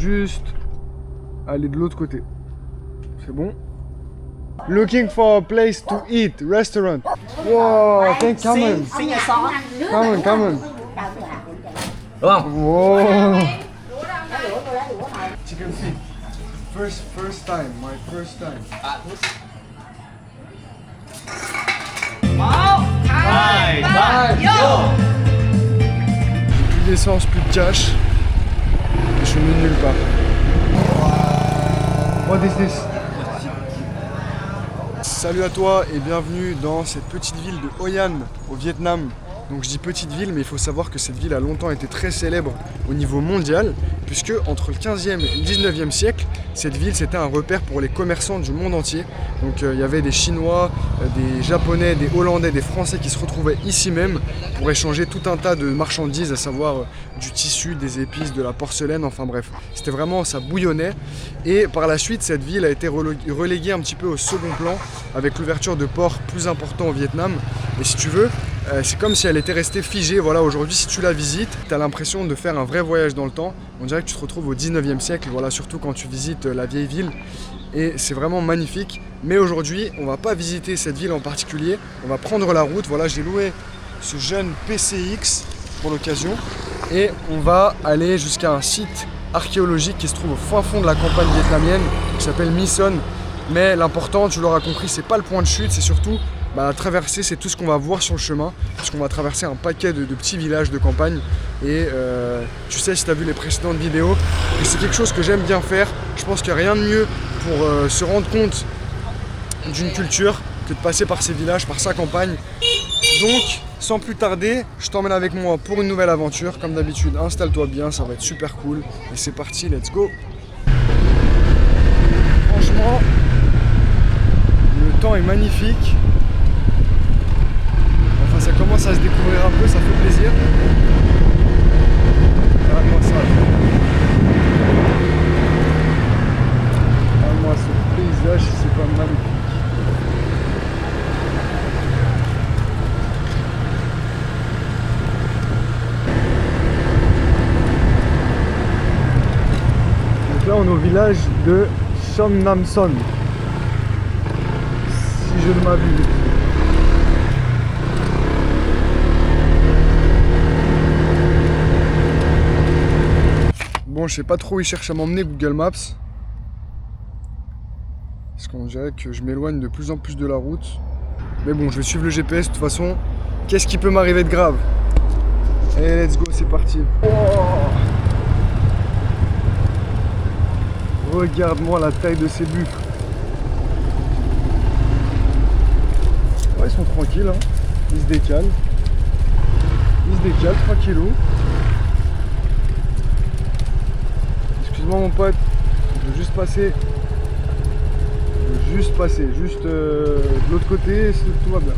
juste aller de l'autre côté. C'est bon? Looking for a place to eat, restaurant. Wow, thank you. Come on. Đúng không? Wow. Chicken feet. First time, my first time. 2, 3, go! Plus d'essence, plus de cash. Je suis mis nulle part. What is this? Salut à toi et bienvenue dans cette petite ville de Hoi An au Vietnam. Donc je dis petite ville, mais il faut savoir que cette ville a longtemps été très célèbre au niveau mondial, puisque entre le 15e et le 19e siècle, cette ville c'était un repère pour les commerçants du monde entier. Donc il y avait des Chinois, des Japonais, des Hollandais, des Français qui se retrouvaient ici même pour échanger tout un tas de marchandises, à savoir du tissu, des épices, de la porcelaine, enfin bref. C'était vraiment, ça bouillonnait. Et par la suite, cette ville a été reléguée un petit peu au second plan avec l'ouverture de ports plus importants au Vietnam. Et si tu veux, c'est comme si elle était restée figée. Voilà, aujourd'hui, si tu la visites, tu as l'impression de faire un vrai voyage dans le temps. On dirait que tu te retrouves au 19e siècle, voilà, surtout quand tu visites la vieille ville. Et c'est vraiment magnifique. Mais aujourd'hui, on va pas visiter cette ville en particulier. On va prendre la route. Voilà, j'ai loué ce jeune PCX pour l'occasion. Et on va aller jusqu'à un site archéologique qui se trouve au fin fond de la campagne vietnamienne, qui s'appelle My Son. Mais l'important, tu l'auras compris, c'est pas le point de chute, c'est surtout la traversée, c'est tout ce qu'on va voir sur le chemin, puisqu'on va traverser un paquet de petits villages de campagne. Et tu sais, si tu as vu les précédentes vidéos, que c'est quelque chose que j'aime bien faire. Je pense qu'il n'y a rien de mieux pour se rendre compte d'une culture que de passer par ces villages, par sa campagne. Donc, sans plus tarder, je t'emmène avec moi pour une nouvelle aventure. Comme d'habitude, installe-toi bien, ça va être super cool. Et c'est parti, let's go! Franchement, le temps est magnifique. Enfin, ça commence à se découvrir un peu, ça fait plaisir. Regarde-moi ça. Regarde-moi ce paysage, c'est pas magnifique. Donc là, on est au village de Som Nam Son. Si je ne m'abuse. Bon, je sais pas trop où il cherche à m'emmener Google Maps. Parce qu'on dirait que je m'éloigne de plus en plus de la route. Mais bon, je vais suivre le GPS de toute façon. Qu'est-ce qui peut m'arriver de grave? Allez, let's go, c'est parti. Oh, regarde-moi la taille de ces buffles. Ouais, ils sont tranquilles, hein. Ils se décalent. Tranquillou. Excuse-moi mon pote, je veux juste passer. Juste de l'autre côté, tout va bien.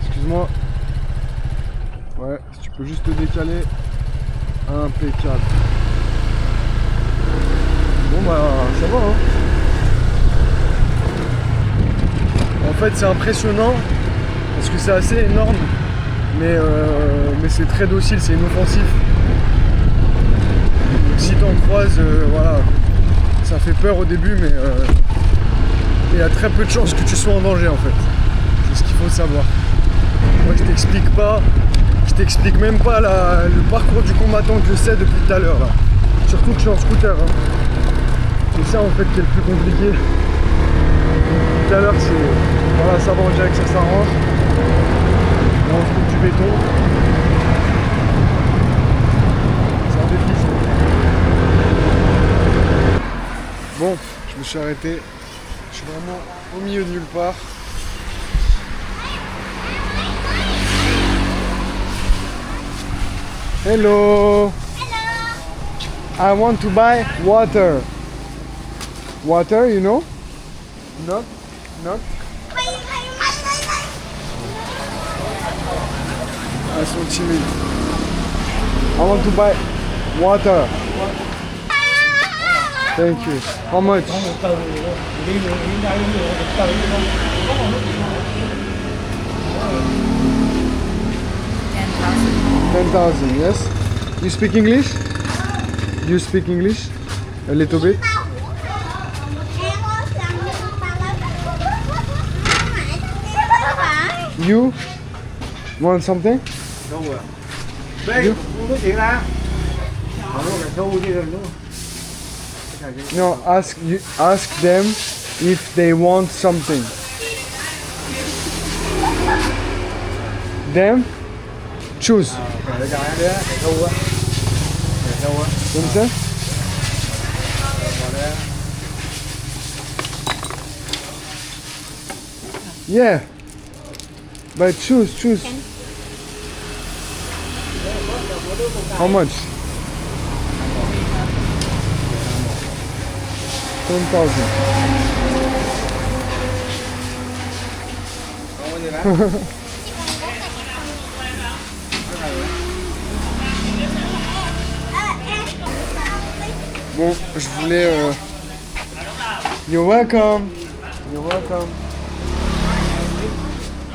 Excuse-moi. Ouais, si tu peux juste te décaler. Impeccable. Bon bah ça va hein. En fait c'est impressionnant parce que c'est assez énorme. Mais c'est très docile, c'est inoffensif. Donc si t'en croises, voilà, ça fait peur au début, mais il y a très peu de chances que tu sois en danger en fait. C'est ce qu'il faut savoir. Moi je t'explique même pas le parcours du combattant que je sais depuis tout à l'heure là. Surtout que je suis en scooter. Hein. C'est ça en fait qui est le plus compliqué. Tout à l'heure c'est. Voilà, ça va en direct, ça s'arrange. Là on trouve du béton. C'est un défi ça. Bon, je me suis arrêté. Je suis vraiment au milieu de nulle part. Hello. Hello. I want to buy water. Water, you know? No? No? Elles sont timides. I want to buy water. Thank you. How much? 10,000, yes? You speak English? You speak English? A little bit? You want something? Đâu rồi? Đây, không có chuyện ra. Họ nói là thu chứ đừng đúng không? No, ask them if they want something. Them? Choose. Để cho đứa thầy thu á. Thầy thu á. Đúng chưa? Yeah. But choose. How much? 10,000. Bon, je voulais... You're welcome. You're welcome.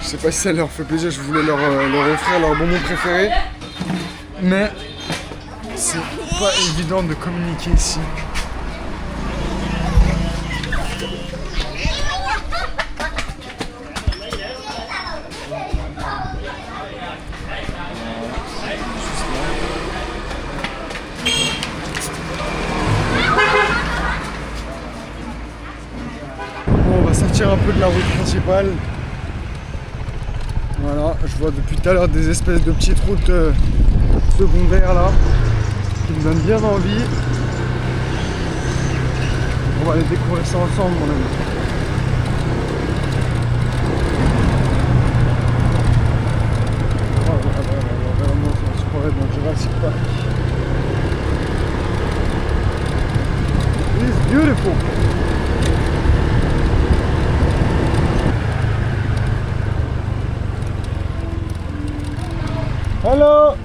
Je sais pas si ça leur fait plaisir, je voulais leur offrir leur bonbon préféré. Mais c'est pas évident de communiquer ici. Bon, on va sortir un peu de la route principale. Voilà, je vois depuis tout à l'heure des espèces de petites routes secondaires là, qui me donnent bien envie. On va aller découvrir ça ensemble, mon ami. Vraiment, on se croirait dans Jurassic Park. It's beautiful. Hello.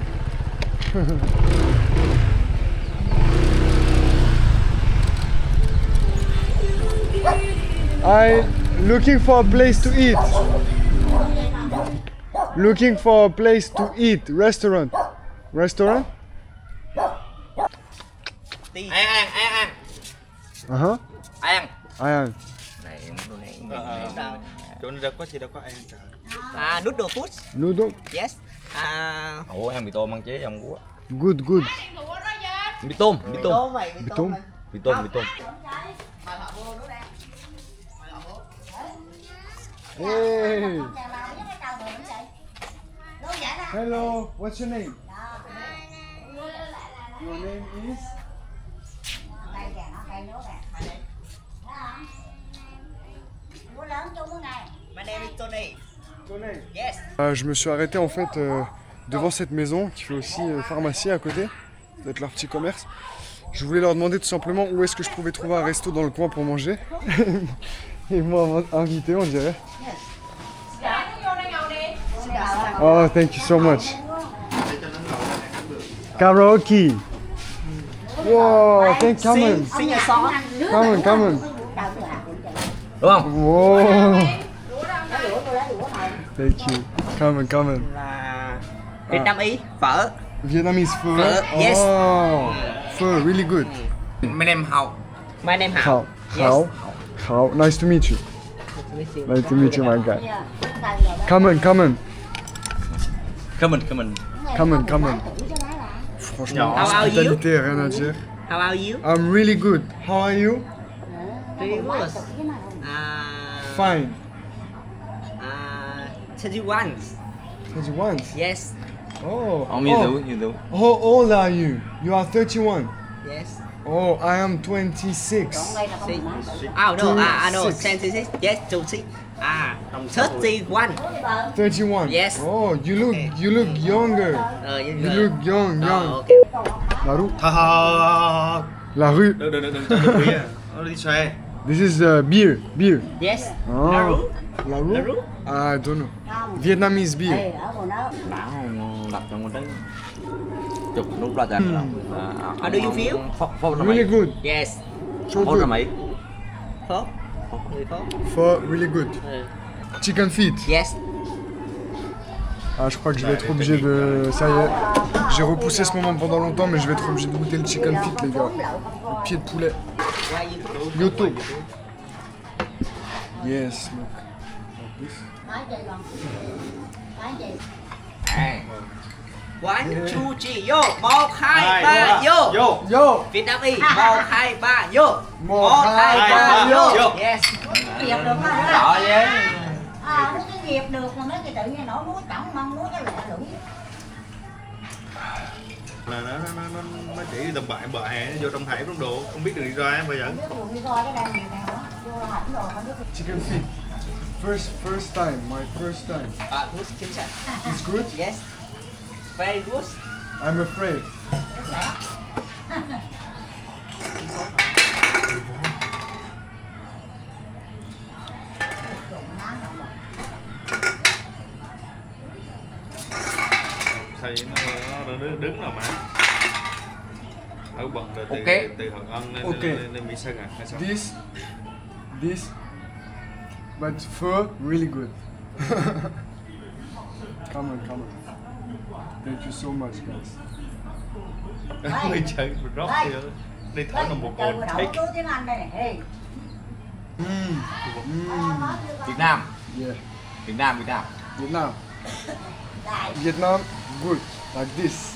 I looking for a place to eat. Looking for a place to eat. Restaurant. Restaurant? Ăn. Uh-huh. Ăn. Ayan. Này, đồ này. Chỗ này đâu có gì đâu có ăn. Noodle food. Noodle. Yes. Ủa ăn mì tôm ăn chế không quá. Good, good. Mì tôm. Mì tôm. Mì tôm. Hey. Hello. What's your name? Your name is? My name is Tony. Yes. Je me suis arrêté en fait devant cette maison qui fait aussi pharmacie à côté. Ça doit être leur petit commerce. Je voulais leur demander tout simplement où est-ce que je pouvais trouver un resto dans le coin pour manger. Et moi invité, on dirait. Oh, thank you so much. Karaoke. Wow, thank you. Sing a song. Come on. Đúng không? Wow. Thank you. Come on. Là Việt Nam Ý, phở. Vietnamese food. Yes. Oh, food, really good. My name Hậu. My name Hảo. How? Nice to meet you. Nice to meet you, my guy. Come on. Come on. Franchement, How are you? hospitalité, rien à dire. How are you? I'm really good. How are you? Very good. Fine. 31. 31. Yes. Oh. Ông như tụi. How old are you? You are 31. Yes. Oh, I am 26. See. Oh no. No. 26. Yes. 26. 31. 31. Yes. Oh, you look younger. You look young. Okay. La rue. Thà. La rue. Đừng quý à. Nó đi xòe. This is beer. Yes. Oh. La Rue. La rue? La Rue. I don't know. Vietnamese beer. Đã đặt trong một cái chụp nút ra dành rồi. How do you feel? Phốt là Really mấy? good. Yes. So Phốt là good. mấy? Phốt. Người phốt. For really good. Chicken feet. Yes. Ah, je crois que je vais être obligé de... Ça y est, j'ai repoussé ce moment pendant longtemps, mais je vais être obligé de goûter le chicken feet, les gars. Le pied de poulet. YouTube. Yes, look. Like this. One, two, three, vô. 1, 2, 3, vô. Yo! Việt Nam y. 1, 2, 3, vô. 1, 2, 3, vô. Yes. Nghiệp được đó. Rõ vậy. Nó cái nghiệp được mà mấy cái tự nhiên nổ núi chẳng mong núi cái lẹ lưỡi. Là nó chỉ tầm bại bại vô trong thảy trong đồ, không biết được đi ra bây giờ. Cái buồn đi coi cái đang nghiệp này đó. Vô là hẳn rồi mà biết. Chicken feet. First time, my first time. Good, chính xác. It's good? Yes. Very good. I'm afraid. Thầy nó đứng rồi mà. Ở bận rồi từ Hồng Ân lên Mỹ Sơn à hay sao? This, but pho really good. Come on. Thank you so much, guys. Đi chơi rock đi thổi nồng một cồn Thấy chú tiếng Anh đây này. Việt Nam. Yeah. Việt Nam. Vietnam, good. Like this.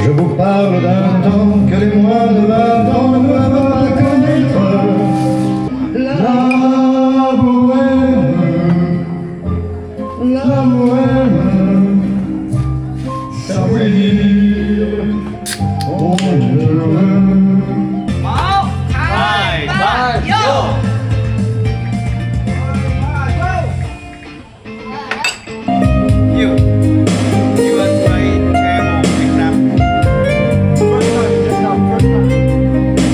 Je vous parle d'un temps que les moins de 20 ans ne peuvent pas connaître. La bohème, ça veut dire on ne veut. 1, 2, 3, vô. You and play travel Việt Nam.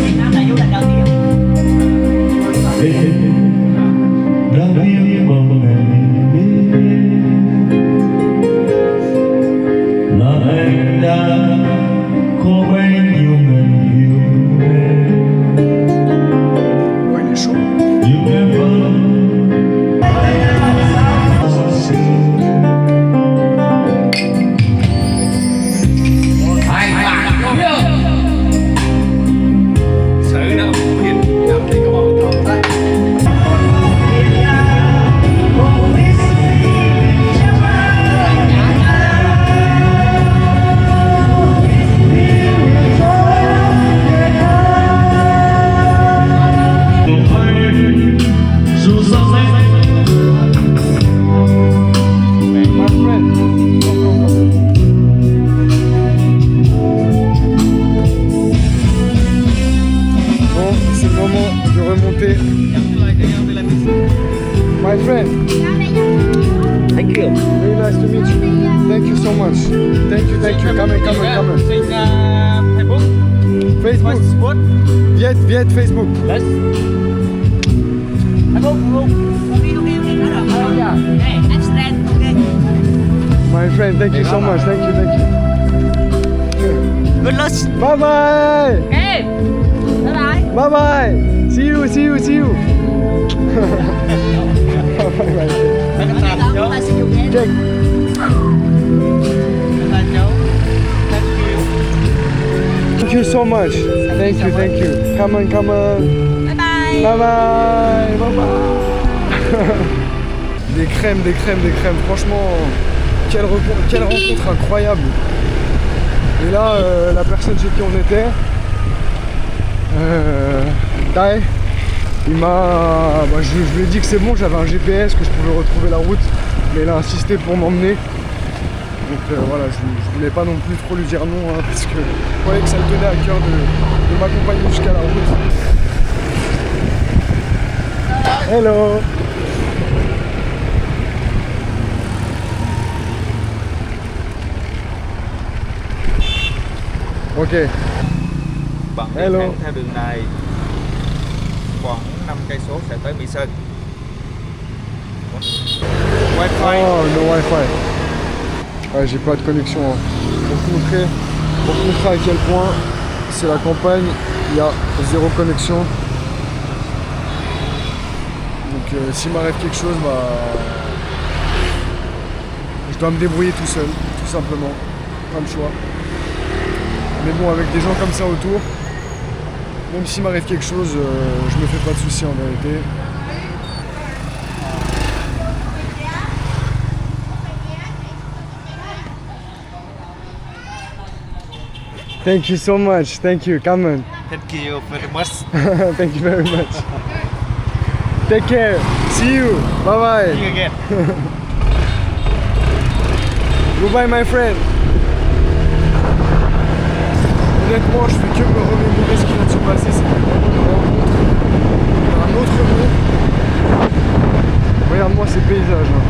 Việt Nam là du lịch đầu tiên. Đang biết vào ngày là anh đã có bấy nhiêu ngày yêu em. Oh, il est chaud. You never Sự nó nhìn làm gì có một thằng tay. My friend. Bon, c'est le moment de remonter. My friend, Thank you. very nice to meet you. Thank you so much. Thank you. Come on. Facebook. Viet, Facebook. My friend, thank you so much. Thank you. Good luck. Bye bye. Okay. Bye bye. Bye. See you. Bye. Jake. Thank you so much. Thank you. Come on. Bye bye. Bye. Des crèmes. Franchement, quelle rencontre incroyable. Et là, la personne chez qui on était, Tai, il m'a... je lui ai dit que c'est bon, j'avais un GPS, que je pouvais retrouver la route, mais il a insisté pour m'emmener. Donc voilà, je voulais pas non plus trop lui dire non, hein, parce que je croyais que ça le tenait à cœur de m'accompagner jusqu'à la route. Hello. Ok. Bạn đi Hello. thẳng theo đường này khoảng 5 cây số sẽ tới Mỹ Sơn. Wi-Fi. Oh, no Wi-Fi. Ouais, j'ai pas de connexion. Hein. Pour te montrer, pour montrer à quel point c'est la campagne, il y a zéro connexion. Donc s'il m'arrive quelque chose, bah, je dois me débrouiller tout seul, tout simplement, pas le choix. Mais bon, avec des gens comme ça autour, même s'il m'arrive quelque chose, je me fais pas de soucis en vérité. Thank you so much. Thank you. Come on. Thank you very much. Thank you very much. Take care. See you. Bye bye. See you again. Goodbye, my friend. Honnêtement, je fais que me remémorer ce qui vient de se passer. C'était vraiment une rencontre d'un autre monde. Regarde-moi ces paysages. Hein.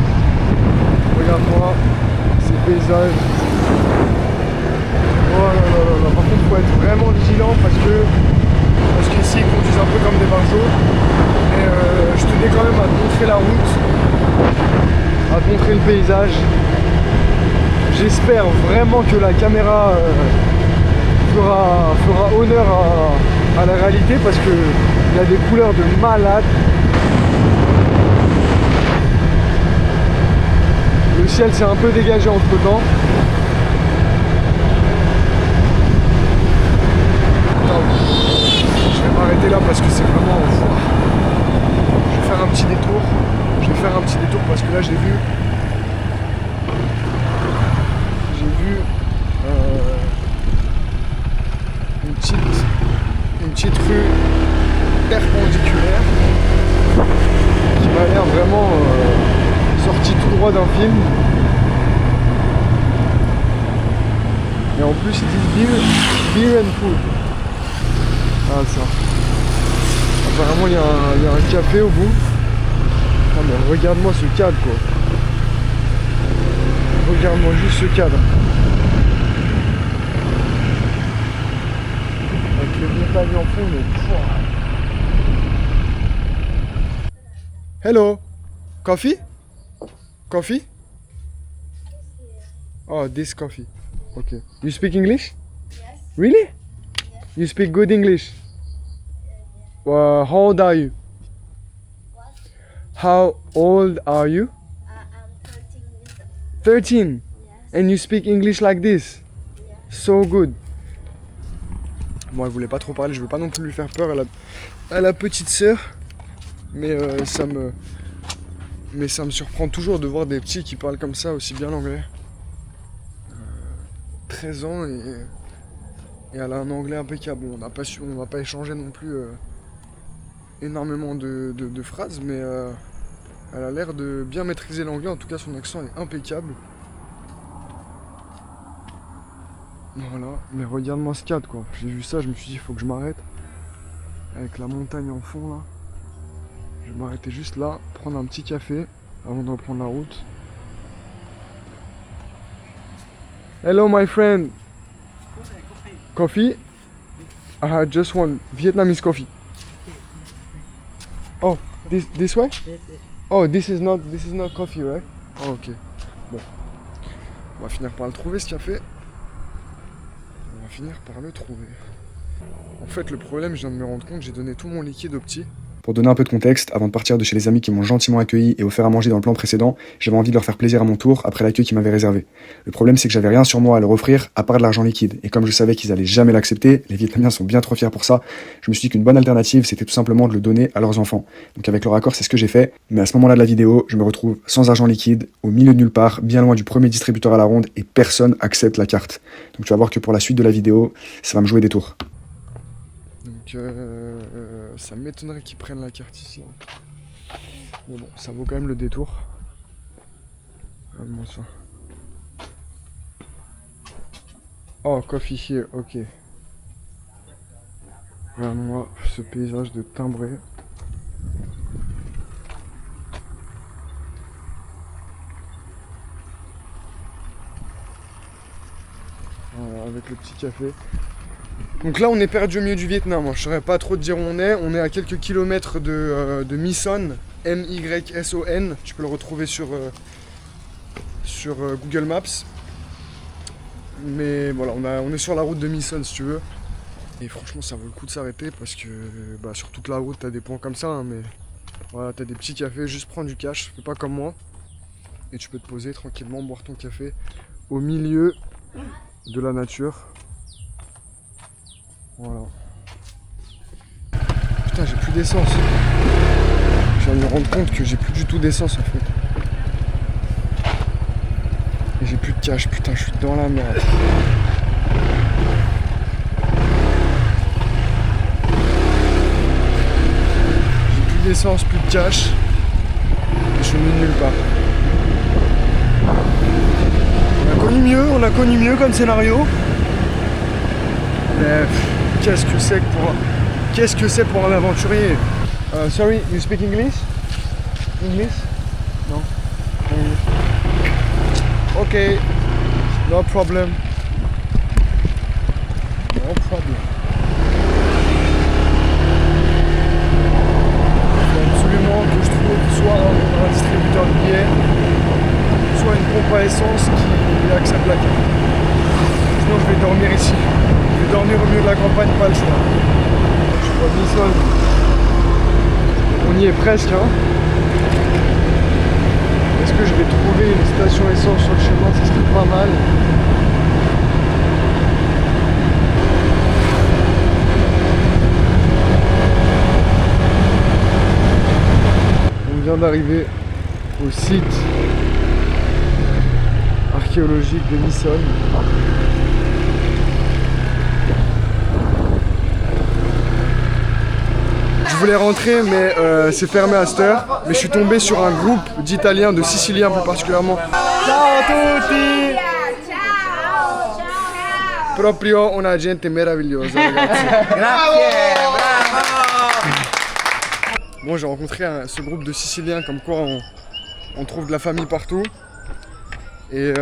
Regarde-moi ces paysages. Oh là là là là. Par contre, il faut être vraiment vigilant parce qu'ici ils conduisent un peu comme des barjots. Et je tenais quand même à te montrer la route, à te montrer le paysage. J'espère vraiment que la caméra fera honneur à la réalité parce qu'il y a des couleurs de malade. Le ciel s'est un peu dégagé entre temps. Je vais m'arrêter là parce que c'est vraiment... Je vais faire un petit détour. Parce que là j'ai vu une petite rue perpendiculaire qui m'a l'air vraiment sortie tout droit d'un film. Et en plus ils disent beer and food. Ah ça. Apparemment il y a un café au bout. Ah mais regarde-moi ce cadre quoi. Regarde-moi juste ce cadre. Avec les montagnes en fond mais... Hello. Coffee? Coffee? Oh, this coffee. Okay. You speak English? Yes. Really? Yes. You speak good English? How old are you? What? How old are you? I'm 13 years old. 13. Yes. And you speak English like this? Yes. So good. Bon, elle voulait pas trop parler, je veux pas non plus lui faire peur à la petite sœur. Mais ça me surprend toujours de voir des petits qui parlent comme ça aussi bien l'anglais. 13 ans et elle a un anglais impeccable. On n'a pas échangé non plus énormément de phrases, mais elle a l'air de bien maîtriser l'anglais. En tout cas, son accent est impeccable. Voilà, mais regarde-moi ce cadre quoi. J'ai vu ça, je me suis dit il faut que je m'arrête. Avec la montagne en fond là. Je vais m'arrêter juste là, prendre un petit café avant de reprendre la route. Hello my friend. Coffee? I just want Vietnamese coffee. Oh, this way? Oh, this is not coffee, right? Oh, ok. Bon. On va finir par le trouver ce café. On va finir par le trouver. En fait, le problème, je viens de me rendre compte, j'ai donné tout mon liquide au petit. Pour donner un peu de contexte, avant de partir de chez les amis qui m'ont gentiment accueilli et offert à manger dans le plan précédent, j'avais envie de leur faire plaisir à mon tour après l'accueil qu'ils m'avaient réservé. Le problème c'est que j'avais rien sur moi à leur offrir à part de l'argent liquide, et comme je savais qu'ils allaient jamais l'accepter, les Vietnamiens sont bien trop fiers pour ça, je me suis dit qu'une bonne alternative c'était tout simplement de le donner à leurs enfants. Donc avec leur accord c'est ce que j'ai fait, mais à ce moment-là de la vidéo, je me retrouve sans argent liquide, au milieu de nulle part, bien loin du premier distributeur à la ronde, et personne accepte la carte. Donc tu vas voir que pour la suite de la vidéo, ça va me jouer des tours. Donc ça m'étonnerait qu'ils prennent la carte ici. Mais bon, ça vaut quand même le détour. Regarde-moi ça. Oh, coffee here, ok. Regarde-moi ce paysage de timbré. Voilà, avec le petit café. Donc là on est perdu au milieu du Vietnam, je saurais pas trop te dire où on est à quelques kilomètres de My Son, M-Y-S-O-N, tu peux le retrouver sur Google Maps. Mais voilà, on est sur la route de Misson si tu veux. Et franchement, ça vaut le coup de s'arrêter parce que sur toute la route, t'as des points comme ça. Hein, mais voilà, t'as des petits cafés, juste prends du cash, fais pas comme moi. Et tu peux te poser tranquillement, boire ton café au milieu de la nature. Voilà. Putain, j'ai plus d'essence. Je viens de me rendre compte que j'ai plus du tout d'essence en fait. Et j'ai plus de cash, putain, je suis dans la merde. J'ai plus d'essence, plus de cash. Et je suis mis nulle part. On a connu mieux comme scénario. Mais qu'est-ce que c'est pour un aventurier? Sorry, you speak English? English? No? Ok, no problem. No problem. Il faut absolument que je trouve soit un distributeur de billets, soit une pompe à essence qui accepte la carte. Sinon je vais dormir ici. Je vais dormir au milieu de la campagne, pas le choix. Je vois Misson. On y est presque, hein. Est-ce que je vais trouver une station essence sur le chemin? Ça serait pas mal. On vient d'arriver au site archéologique de Misson. Je voulais rentrer mais c'est fermé à cette heure. Mais je suis tombé sur un groupe d'Italiens, de Siciliens plus particulièrement. Ciao tutti! Proprio una gente meravigliosa ragazzi. Bon, j'ai rencontré ce groupe de Siciliens comme quoi on trouve de la famille partout. Et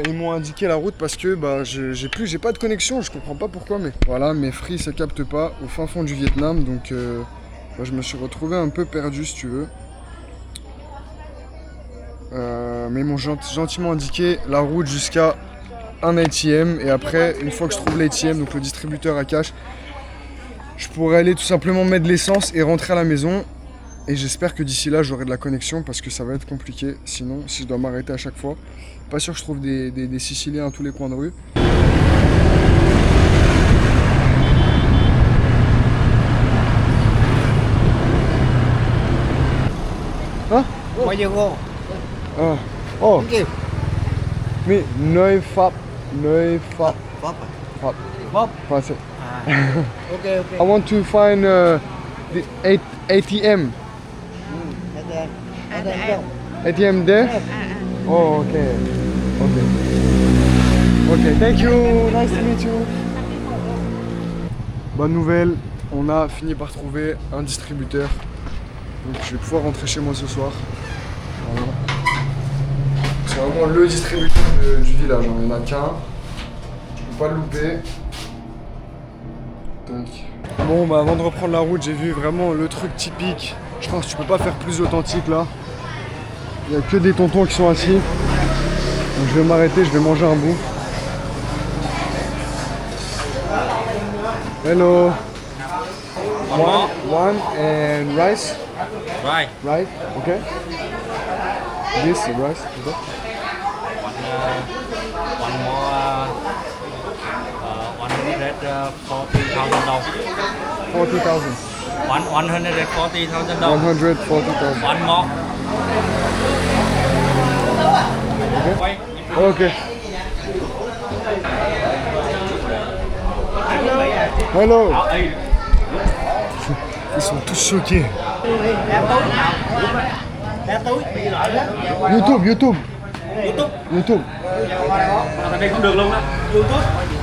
ils m'ont indiqué la route parce que j'ai pas de connexion, je comprends pas pourquoi, mais voilà, mes Free ça capte pas au fin fond du Vietnam, donc je me suis retrouvé un peu perdu si tu veux. Mais ils m'ont gentiment indiqué la route jusqu'à un ATM et après, une fois que je trouve l'ATM, donc le distributeur à cash, je pourrais aller tout simplement mettre de l'essence et rentrer à la maison. Et j'espère que d'ici là j'aurai de la connexion parce que ça va être compliqué sinon si je dois m'arrêter à chaque fois. Pas sûr que je trouve des Siciliens à tous les coins de rue. Hein? Ah. Oh. Mais Neufab. Français. Okay. I want to find the ATM. ATM there? Oh, okay. Okay, thank you. Nice to meet you. Bonne nouvelle, on a fini par trouver un distributeur. Donc je vais pouvoir rentrer chez moi ce soir. Voilà. C'est vraiment le distributeur du village, il n'y en a qu'un. Je ne peux pas le louper. Donc. Bon, avant de reprendre la route, j'ai vu vraiment le truc typique. Je pense que tu peux pas faire plus authentique là. Il n'y a que des tontons qui sont assis. Donc je vais m'arrêter, je vais manger un bout. Hello. One and rice. Right. Right. Okay. This rice. Okay. One more. 140,000 $40,000. 140,000 $140,000. One more. Okay. Hello. Ils sont tous choqués. YouTube. Ở đây không được luôn á.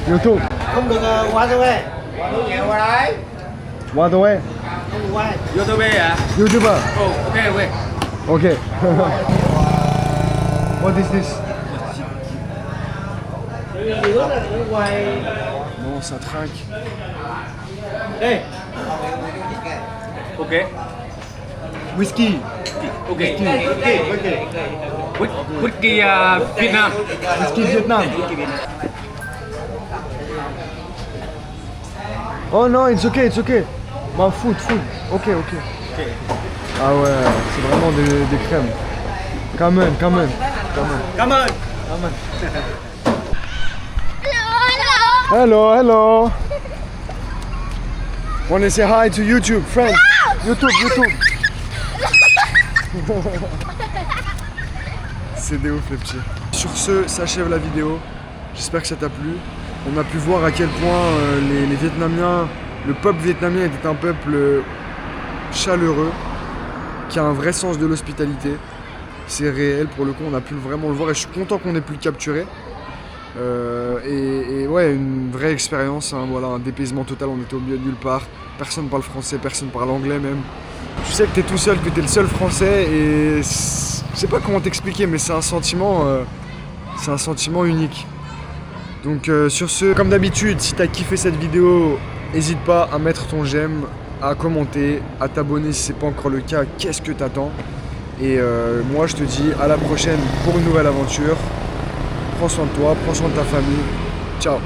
YouTube. Không được qua đâu về. What the way? Không được qua. YouTube à? YouTuber. Oh, okay. Okay. What is this? Bon, ça trinque. Đây. Ok. Whisky. Ok. Whisky Việt Nam. Whisky Vietnam. Oh non, it's okay, it's okay. Ma food. Ok. Ah ouais, c'est vraiment des crèmes. Come on. Cảm ơn. Hello. Wanna say hi to YouTube, friends? YouTube. C'est des ouf les petits. Sur ce, s'achève la vidéo. J'espère que ça t'a plu. On a pu voir à quel point les Vietnamiens, le peuple vietnamien était un peuple chaleureux, qui a un vrai sens de l'hospitalité. C'est réel pour le coup, on a pu vraiment le voir et je suis content qu'on ait pu le capturer. Et ouais, une vraie expérience, hein, voilà, un dépaysement total, on était au milieu de nulle part, personne parle français, personne parle anglais même. Tu sais que t'es tout seul, que t'es le seul français et je sais pas comment t'expliquer mais c'est un sentiment unique. Donc sur ce, comme d'habitude, si t'as kiffé cette vidéo, n'hésite pas à mettre ton j'aime, à commenter, à t'abonner si c'est pas encore le cas, qu'est-ce que t'attends? Et moi je te dis à la prochaine pour une nouvelle aventure. Prends soin de toi, prends soin de ta famille. Ciao.